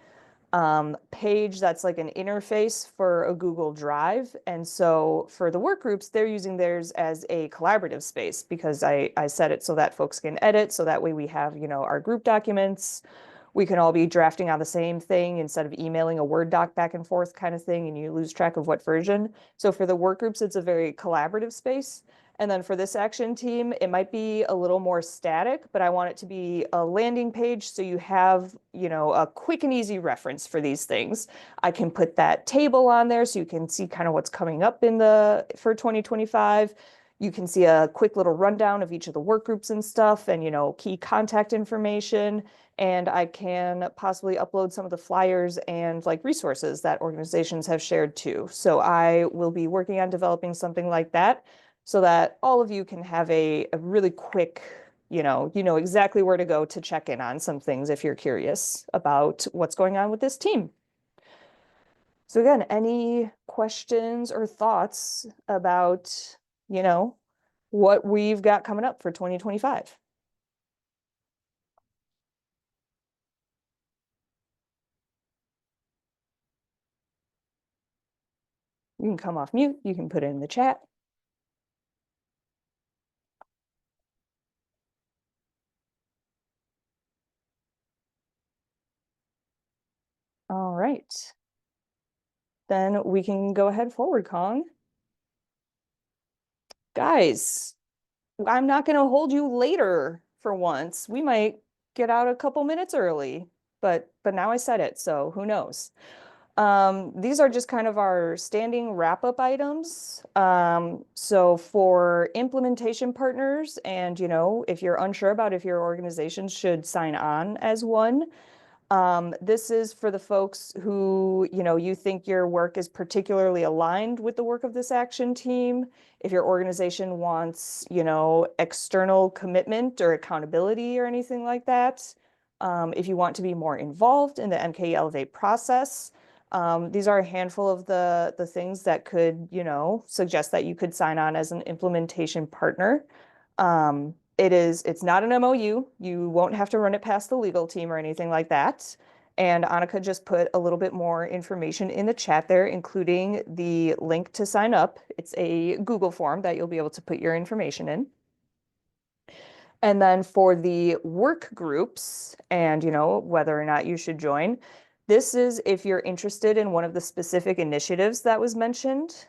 page that's like an interface for a Google Drive. And so for the work groups, they're using theirs as a collaborative space because I set it so that folks can edit. So that way we have, you know, our group documents. We can all be drafting on the same thing instead of emailing a Word doc back and forth kind of thing, and you lose track of what version. So for the work groups, it's a very collaborative space. And then for this action team, it might be a little more static, but I want it to be a landing page so you have, you know, a quick and easy reference for these things. I can put that table on there so you can see kind of what's coming up for 2025. You can see a quick little rundown of each of the work groups and stuff, and, you know, key contact information. And I can possibly upload some of the flyers and like resources that organizations have shared too. So I will be working on developing something like that so that all of you can have a really quick, you know exactly where to go to check in on some things if you're curious about what's going on with this team. So again, any questions or thoughts about, you know, what we've got coming up for 2025? You can come off mute, you can put it in the chat. All right. Then we can go ahead forward, Kong. Guys, I'm not going to hold you later for once. We might get out a couple minutes early, but now I said it, so who knows? These are just kind of our standing wrap-up items. So for implementation partners, and, you know, if you're unsure about if your organization should sign on as one, this is for the folks who, you know, you think your work is particularly aligned with the work of this action team. If your organization wants, you know, external commitment or accountability or anything like that. If you want to be more involved in the MKE Elevate process, these are a handful of the things that could, you know, suggest that you could sign on as an implementation partner. It's not an MOU. You won't have to run it past the legal team or anything like that. And Annika just put a little bit more information in the chat there, including the link to sign up. It's a Google form that you'll be able to put your information in. And then for the work groups and, you know, whether or not you should join, this is if you're interested in one of the specific initiatives that was mentioned.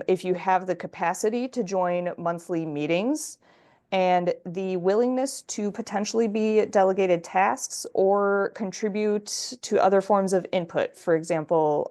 If you have the capacity to join monthly meetings and the willingness to potentially be delegated tasks or contribute to other forms of input. For example,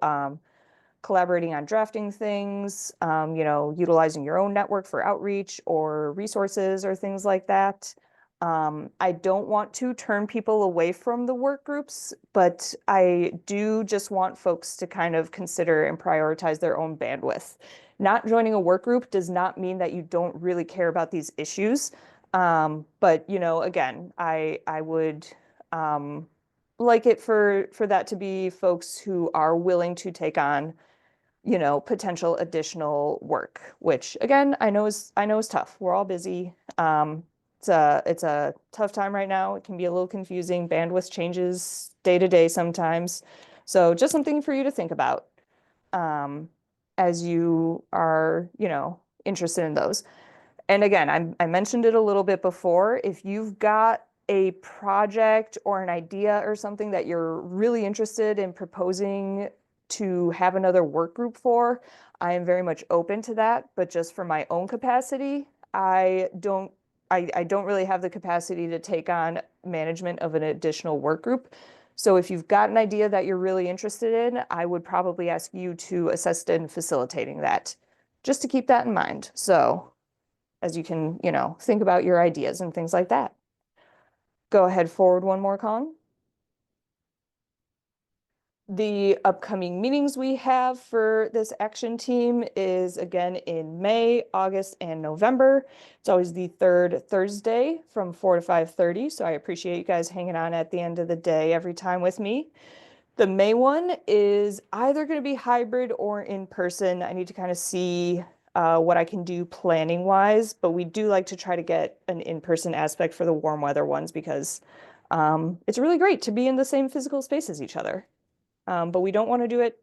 collaborating on drafting things, you know, utilizing your own network for outreach or resources or things like that. I don't want to turn people away from the work groups, but I do just want folks to kind of consider and prioritize their own bandwidth. Not joining a work group does not mean that you don't really care about these issues. But you know, again, I would like it for that to be folks who are willing to take on, you know, potential additional work, which again, I know is tough. We're all busy. It's a tough time right now. It can be a little confusing. Bandwidth changes day to day sometimes. So just something for you to think about as you are, you know, interested in those. And again, I mentioned it a little bit before. If you've got a project or an idea or something that you're really interested in proposing to have another work group for, I am very much open to that. But just for my own capacity, I don't really have the capacity to take on management of an additional work group. So if you've got an idea that you're really interested in, I would probably ask you to assist in facilitating that, just to keep that in mind. So as you can, you know, think about your ideas and things like that. Go ahead, forward one more, Colin. The upcoming meetings we have for this action team is again in May, August, and November. It's always the third Thursday from 4 to 5:30. So I appreciate you guys hanging on at the end of the day every time with me. The May one is either going to be hybrid or in person. I need to kind of see what I can do planning wise, but we do like to try to get an in-person aspect for the warm weather ones because it's really great to be in the same physical space as each other. But we don't want to do it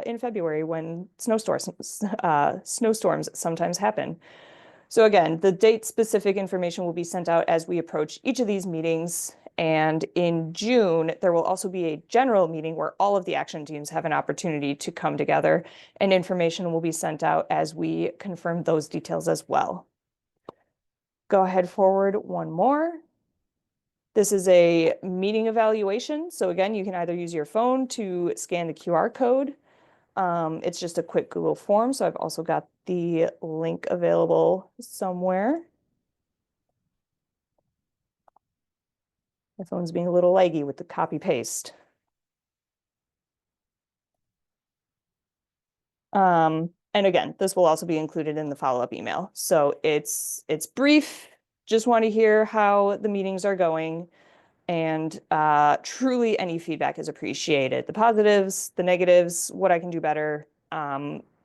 in February when snowstorms sometimes happen. So again, the date-specific information will be sent out as we approach each of these meetings. And in June, there will also be a general meeting where all of the action teams have an opportunity to come together, and information will be sent out as we confirm those details as well. Go ahead, forward one more. This is a meeting evaluation. So again, you can either use your phone to scan the QR code. It's just a quick Google form. So I've also got the link available somewhere. My phone's being a little laggy with the copy paste. And again, this will also be included in the follow-up email. So it's brief, just want to hear how the meetings are going. And truly any feedback is appreciated. The positives, the negatives, what I can do better.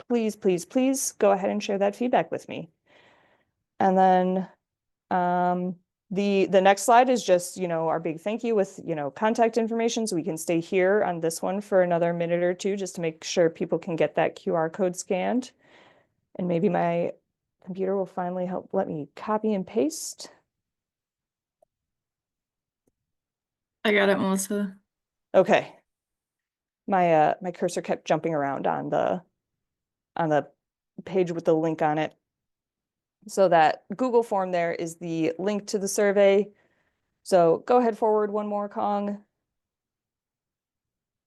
Please, please, please go ahead and share that feedback with me. And then the next slide is just, you know, our big thank you with, you know, contact information. So we can stay here on this one for another minute or two just to make sure people can get that QR code scanned. And maybe my computer will finally help let me copy and paste. I got it, Melissa. Okay. My cursor kept jumping around on the page with the link on it. So that Google form there is the link to the survey. So go ahead, forward one more, Kong.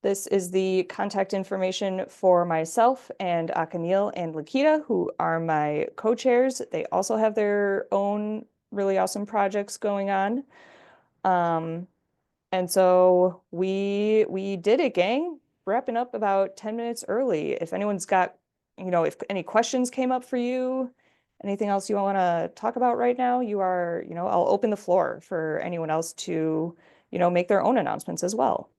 This is the contact information for myself and Akanil and Lakita, who are my co-chairs. They also have their own really awesome projects going on. And so we did it, gang. Wrapping up about 10 minutes early. If anyone's got, you know, if any questions came up for you, anything else you want to talk about right now, you are, you know, I'll open the floor for anyone else to, you know, make their own announcements as well.